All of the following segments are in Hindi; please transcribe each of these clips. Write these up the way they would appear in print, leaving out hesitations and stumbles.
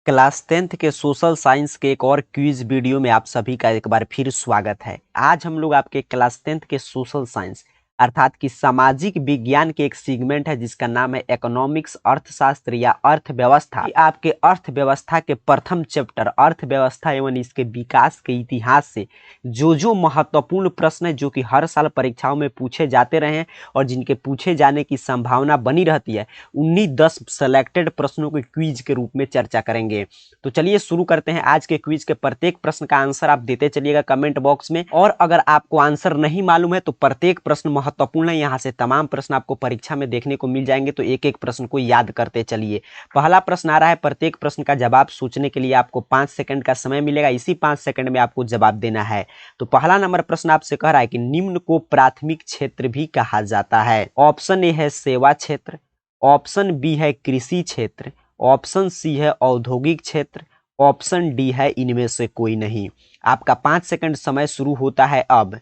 क्लास 10th के सोशल साइंस के एक और क्विज वीडियो में आप सभी का एक बार फिर स्वागत है। आज हम लोग आपके क्लास 10th के सोशल साइंस अर्थात कि सामाजिक विज्ञान के एक सेगमेंट है जिसका नाम है इकोनॉमिक्स, अर्थशास्त्र या अर्थव्यवस्था। आपके अर्थव्यवस्था के प्रथम चैप्टर अर्थव्यवस्था एवं इसके विकास के इतिहास से जो महत्वपूर्ण प्रश्न है जो कि हर साल परीक्षाओं में पूछे जाते रहे हैं और जिनके पूछे जाने की संभावना बनी रहती है, उन्हीं 10 सेलेक्टेड प्रश्नों के क्विज के रूप में चर्चा करेंगे। तो चलिए शुरू करते हैं। आज के क्विज के प्रत्येक प्रश्न का आंसर आप देते चलिएगा कमेंट बॉक्स में, और अगर आपको आंसर नहीं मालूम है तो प्रत्येक प्रश्न महत्वपूर्ण है, यहाँ से तमाम प्रश्न आपको परीक्षा में देखने को मिल जाएंगे, तो एक एक प्रश्न को याद करते चलिए। पहला प्रश्न आ रहा है, प्रत्येक प्रश्न का जवाब सोचने के लिए आपको 5 सेकंड का समय मिलेगा, इसी 5 सेकंड में आपको जवाब देना है। तो पहला नंबर प्रश्न आपसे कह रहा है कि निम्न को प्राथमिक क्षेत्र भी कहा जाता है। ऑप्शन ए है सेवा क्षेत्र, ऑप्शन बी है कृषि क्षेत्र, ऑप्शन सी है औद्योगिक क्षेत्र, ऑप्शन डी है इनमें से कोई नहीं। आपका 5 सेकंड समय शुरू होता है अब।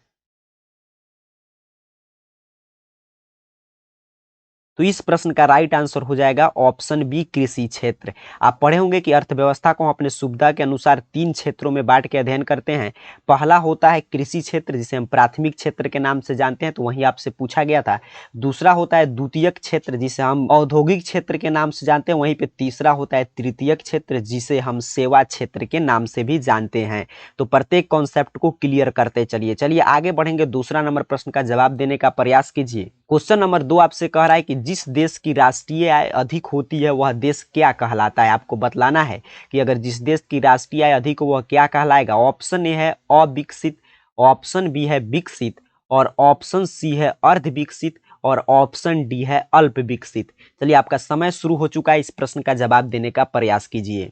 तो इस प्रश्न का राइट आंसर हो जाएगा ऑप्शन बी कृषि क्षेत्र। आप पढ़े होंगे कि अर्थव्यवस्था को हम अपने सुविधा के अनुसार 3 क्षेत्रों में बांट के अध्ययन करते हैं। पहला होता है कृषि क्षेत्र जिसे हम प्राथमिक क्षेत्र के नाम से जानते हैं, तो वहीं आपसे पूछा गया था। दूसरा होता है द्वितीयक क्षेत्र जिसे हम औद्योगिक क्षेत्र के नाम से जानते हैं, वहीं पे तीसरा होता है तृतीयक क्षेत्र जिसे हम सेवा क्षेत्र के नाम से भी जानते हैं। तो प्रत्येक कॉन्सेप्ट को क्लियर करते चलिए आगे बढ़ेंगे। दूसरा नंबर प्रश्न का जवाब देने का प्रयास कीजिए। क्वेश्चन नंबर 2 आपसे कह रहा है कि जिस देश की राष्ट्रीय आय अधिक होती है वह देश क्या कहलाता है। आपको बतलाना है कि अगर जिस देश की राष्ट्रीय आय अधिक हो वह क्या कहलाएगा। ऑप्शन ए है अविकसित, ऑप्शन बी है विकसित, और ऑप्शन सी है अर्ध विकसित, और ऑप्शन डी है अल्प विकसित। चलिए आपका समय शुरू हो चुका है, इस प्रश्न का जवाब देने का प्रयास कीजिए।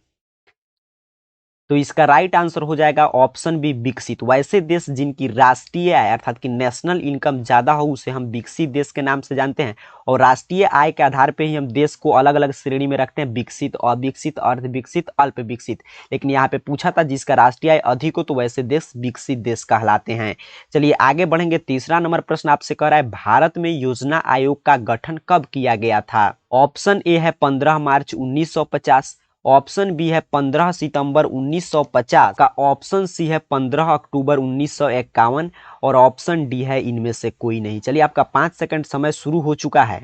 तो इसका राइट आंसर हो जाएगा ऑप्शन बी विकसित। वैसे देश जिनकी राष्ट्रीय आय अर्थात कि नेशनल इनकम ज्यादा हो उसे हम विकसित देश के नाम से जानते हैं, और राष्ट्रीय आय के आधार पे ही हम देश को अलग अलग श्रेणी में रखते हैं, विकसित, अविकसित, अर्ध विकसित, अल्प विकसित। लेकिन यहाँ पे पूछा था जिसका राष्ट्रीय आय अधिक हो तो वैसे देश विकसित देश कहलाते हैं। चलिए आगे बढ़ेंगे। तीसरा नंबर प्रश्न आपसे कह रहा है भारत में योजना आयोग का गठन कब किया गया था। ऑप्शन ए है 15 मार्च 1950, ऑप्शन बी है 15 सितंबर 1950 का, ऑप्शन सी है 15 अक्टूबर 1951, और ऑप्शन डी है इनमें से कोई नहीं। चलिए आपका 5 सेकंड समय शुरू हो चुका है।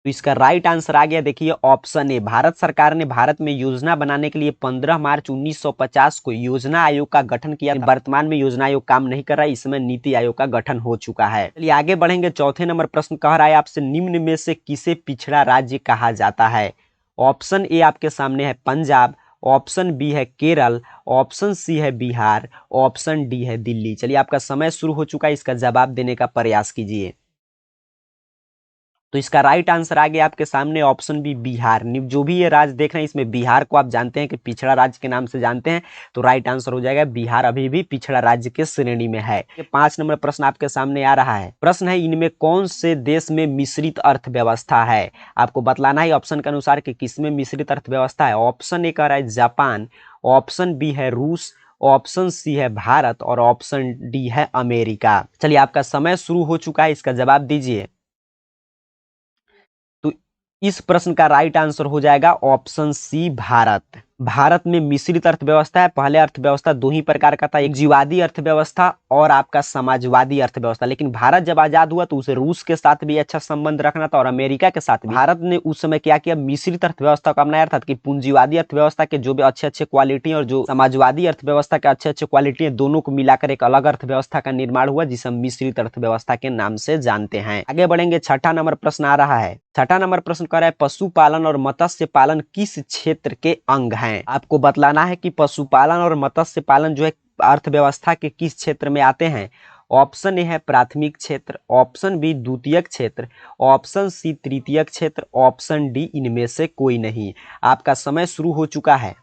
तो इसका राइट आंसर आ गया, देखिए ऑप्शन ए। भारत सरकार ने भारत में योजना बनाने के लिए 15 मार्च 1950 को योजना आयोग का गठन किया। वर्तमान में योजना आयोग काम नहीं कर रहा है, इसमें नीति आयोग का गठन हो चुका है। चलिए आगे बढ़ेंगे। चौथे नंबर प्रश्न कह रहा है आपसे निम्न में से किसे पिछड़ा राज्य कहा जाता है। ऑप्शन ए आपके सामने है पंजाब, ऑप्शन बी है केरल, ऑप्शन सी है बिहार, ऑप्शन डी है दिल्ली। चलिए आपका समय शुरू हो चुका है, इसका जवाब देने का प्रयास कीजिए। तो इसका राइट आंसर आ गया आपके सामने ऑप्शन बी बिहार। जो भी ये राज्य देख रहे हैं इसमें बिहार को आप जानते हैं कि पिछड़ा राज्य के नाम से जानते हैं, तो राइट आंसर हो जाएगा बिहार अभी भी पिछड़ा राज्य के श्रेणी में है। 5 नंबर प्रश्न आपके सामने आ रहा है। प्रश्न है इनमें कौन से देश में मिश्रित अर्थव्यवस्था है। आपको बतलाना है ऑप्शन के अनुसार कि किसमें मिश्रित अर्थव्यवस्था है। ऑप्शन ए कह रहा है जापान, ऑप्शन बी है रूस, ऑप्शन सी है भारत, और ऑप्शन डी है अमेरिका। चलिए आपका समय शुरू हो चुका है, इसका जवाब दीजिए। तो इस प्रश्न का राइट आंसर हो जाएगा ऑप्शन सी भारत। भारत में मिश्रित अर्थव्यवस्था है। पहले अर्थव्यवस्था 2 ही प्रकार का था, एक जीवादी अर्थव्यवस्था और आपका समाजवादी अर्थव्यवस्था। लेकिन भारत जब आजाद हुआ तो उसे रूस के साथ भी अच्छा संबंध रखना था और अमेरिका के साथ भी। भारत ने उस समय क्या किया, मिश्रित अर्थव्यवस्था को अपनाया था कि पूंजीवादी अर्थव्यवस्था के जो भी अच्छे अच्छे क्वालिटी और जो समाजवादी अर्थव्यवस्था के अच्छे अच्छे क्वालिटी है, दोनों को मिलाकर एक अलग अर्थव्यवस्था का निर्माण हुआ जिसे हम मिश्रित अर्थव्यवस्था के नाम से जानते हैं। आगे बढ़ेंगे। छठा नंबर प्रश्न आ रहा है। छठा नंबर प्रश्न कर रहा है पशुपालन और मत्स्य पालन किस क्षेत्र के अंग हैं। आपको बतलाना है कि पशुपालन और मत्स्य पालन जो है अर्थव्यवस्था के किस क्षेत्र में आते हैं। ऑप्शन ए है प्राथमिक क्षेत्र, ऑप्शन बी द्वितीयक क्षेत्र, ऑप्शन सी तृतीयक क्षेत्र, ऑप्शन डी इनमें से कोई नहीं। आपका समय शुरू हो चुका है।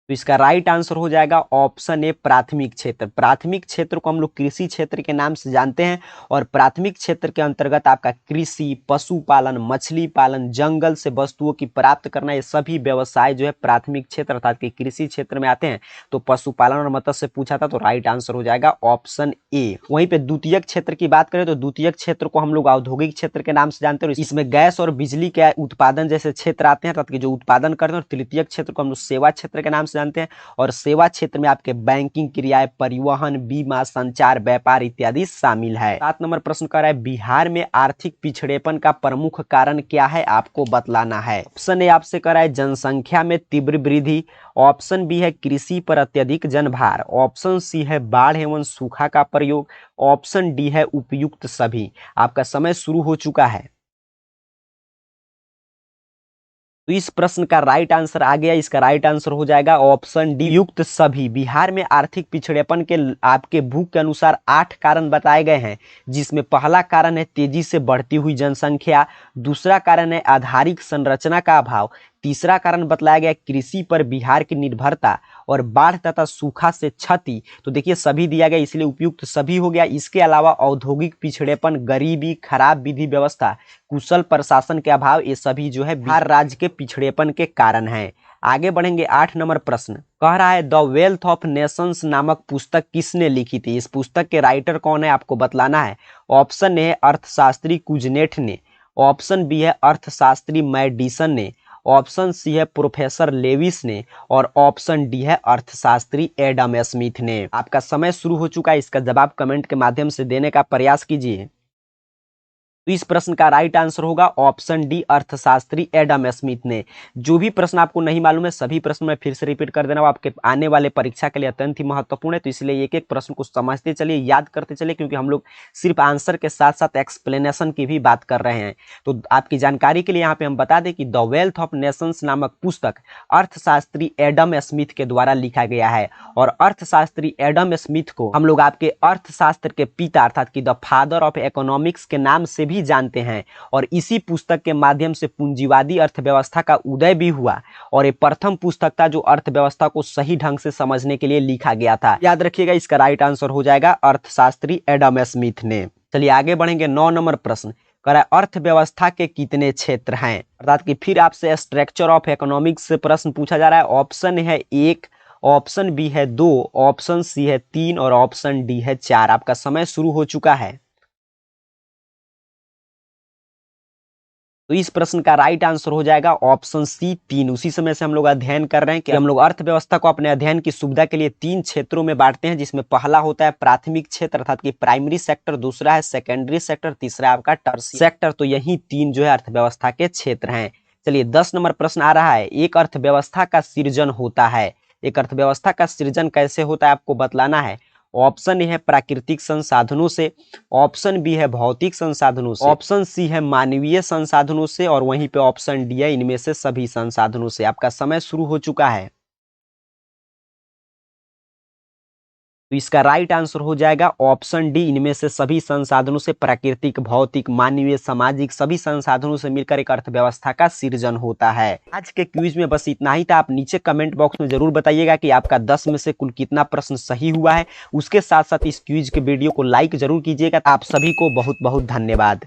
तो इसका राइट आंसर हो जाएगा ऑप्शन ए प्राथमिक क्षेत्र। प्राथमिक क्षेत्र को हम लोग कृषि क्षेत्र के नाम से जानते हैं और प्राथमिक क्षेत्र के अंतर्गत आपका कृषि, पशुपालन, मछली पालन, जंगल से वस्तुओं की प्राप्त करना, ये सभी व्यवसाय जो है प्राथमिक क्षेत्र अर्थात कि कृषि क्षेत्र में आते हैं। तो पशुपालन और मत्स्य से पूछा था तो राइट आंसर हो जाएगा ऑप्शन ए। वहीं पे द्वितीयक क्षेत्र की बात करें तो द्वितीयक क्षेत्र को हम लोग औद्योगिक क्षेत्र के नाम से जानते हैं और इसमें गैस और बिजली के उत्पादन जैसे क्षेत्र आते हैं अर्थात कि जो उत्पादन करते हैं। और तृतीयक क्षेत्र को हम लोग सेवा क्षेत्र के नाम से जानते हैं और सेवा क्षेत्र में आपके बैंकिंग क्रियाएं, परिवहन, बीमा, संचार, व्यापार इत्यादि शामिल है। 7 नंबर प्रश्न कर रहा है बिहार में आर्थिक पिछड़ेपन का प्रमुख कारण क्या है, आपको बतलाना है। ऑप्शन ए आपसे कर रहा है जनसंख्या में तीव्र वृद्धि, ऑप्शन बी है कृषि पर अत्यधिक जनभार, ऑप्शन सी है बाढ़ एवं सूखा का प्रयोग, ऑप्शन डी है उपयुक्त सभी। आपका समय शुरू हो चुका है। तो इस प्रश्न का राइट आंसर आ गया। इसका राइट आंसर हो जाएगा ऑप्शन डी युक्त सभी। बिहार में आर्थिक पिछड़ेपन के आपके बुक के अनुसार 8 कारण बताए गए हैं, जिसमें पहला कारण है तेजी से बढ़ती हुई जनसंख्या, दूसरा कारण है आधारिक संरचना का अभाव, तीसरा कारण बतलाया गया कृषि पर बिहार की निर्भरता और बाढ़ तथा सूखा से क्षति। तो देखिए सभी दिया गया इसलिए उपयुक्त सभी हो गया। इसके अलावा औद्योगिक पिछड़ेपन, गरीबी, खराब विधि व्यवस्था, कुशल प्रशासन के अभाव, ये सभी जो है बिहार राज्य के पिछड़ेपन के कारण हैं। आगे बढ़ेंगे 8 नंबर प्रश्न कह रहा है द वेल्थ ऑफ नेशंस नामक पुस्तक किसने लिखी थी। इस पुस्तक के राइटर कौन है, आपको बतलाना है। ऑप्शन ए है अर्थशास्त्री कुजनेट ने, ऑप्शन बी है अर्थशास्त्री मैडिसन ने, ऑप्शन सी है प्रोफेसर लेविस ने और ऑप्शन डी है अर्थशास्त्री एडम स्मिथ ने। आपका समय शुरू हो चुका है। इसका जवाब कमेंट के माध्यम से देने का प्रयास कीजिए। तो इस प्रश्न का राइट आंसर होगा ऑप्शन डी अर्थशास्त्री एडम स्मिथ ने। जो भी प्रश्न आपको नहीं मालूम है सभी प्रश्न मैं फिर से रिपीट कर देना, वो आपके आने वाले परीक्षा के लिए अत्यंत ही महत्वपूर्ण है। तो इसलिए एक एक प्रश्न को समझते चलिए, याद करते चलिए, क्योंकि हम लोग सिर्फ आंसर के साथ साथ एक्सप्लेनेशन की भी बात कर रहे हैं। तो आपकी जानकारी के लिए यहाँ पे हम बता दें कि द वेल्थ ऑफ नेशंस नामक पुस्तक अर्थशास्त्री एडम स्मिथ के द्वारा लिखा गया है और अर्थशास्त्री एडम स्मिथ को हम लोग आपके अर्थशास्त्र के पिता अर्थात कि द फादर ऑफ इकोनॉमिक्स के नाम से भी जानते हैं। और इसी पुस्तक के माध्यम से पूंजीवादी अर्थव्यवस्था का उदय भी हुआ और ये प्रथम पुस्तक था जो अर्थव्यवस्था को सही ढंग से समझने के लिए लिखा गया था। याद रखिएगा इसका राइट आंसर हो जाएगा अर्थशास्त्री एडम स्मिथ ने। चलिए आगे बढ़ेंगे 9 नंबर प्रश्न कह रहा है अर्थव्यवस्था के कितने क्षेत्र हैं, अर्थात कि फिर आपसे स्ट्रक्चर ऑफ इकोनॉमिक्स से प्रश्न पूछा जा रहा है। ऑप्शन है 1, ऑप्शन बी है 2, ऑप्शन सी है 3 और ऑप्शन डी है 4। आपका समय शुरू हो चुका है। तो इस प्रश्न का राइट आंसर हो जाएगा ऑप्शन सी 3। उसी समय से हम लोग अध्ययन कर रहे हैं कि हम लोग अर्थव्यवस्था को अपने अध्ययन की सुविधा के लिए 3 क्षेत्रों में बांटते हैं, जिसमें पहला होता है प्राथमिक क्षेत्र अर्थात कि प्राइमरी सेक्टर, दूसरा है सेकेंडरी सेक्टर, तीसरा आपका टर्शियरी सेक्टर। तो यही 3 जो है अर्थव्यवस्था के क्षेत्र हैं। चलिए 10 नंबर प्रश्न आ रहा है एक अर्थव्यवस्था का सृजन होता है। एक अर्थव्यवस्था का सृजन कैसे होता है आपको बतलाना है। ऑप्शन ए है प्राकृतिक संसाधनों से, ऑप्शन बी है भौतिक संसाधनों से, ऑप्शन सी है मानवीय संसाधनों से और वहीं पे ऑप्शन डी है इनमें से सभी संसाधनों से। आपका समय शुरू हो चुका है। तो इसका राइट आंसर हो जाएगा ऑप्शन डी इनमें से सभी संसाधनों से। प्राकृतिक, भौतिक, मानवीय, सामाजिक सभी संसाधनों से मिलकर एक अर्थव्यवस्था का सृजन होता है। आज के क्विज में बस इतना ही था। आप नीचे कमेंट बॉक्स में जरूर बताइएगा कि आपका 10 में से कुल कितना प्रश्न सही हुआ है। उसके साथ साथ इस क्विज के वीडियो को लाइक जरूर कीजिएगा। आप सभी को बहुत बहुत धन्यवाद।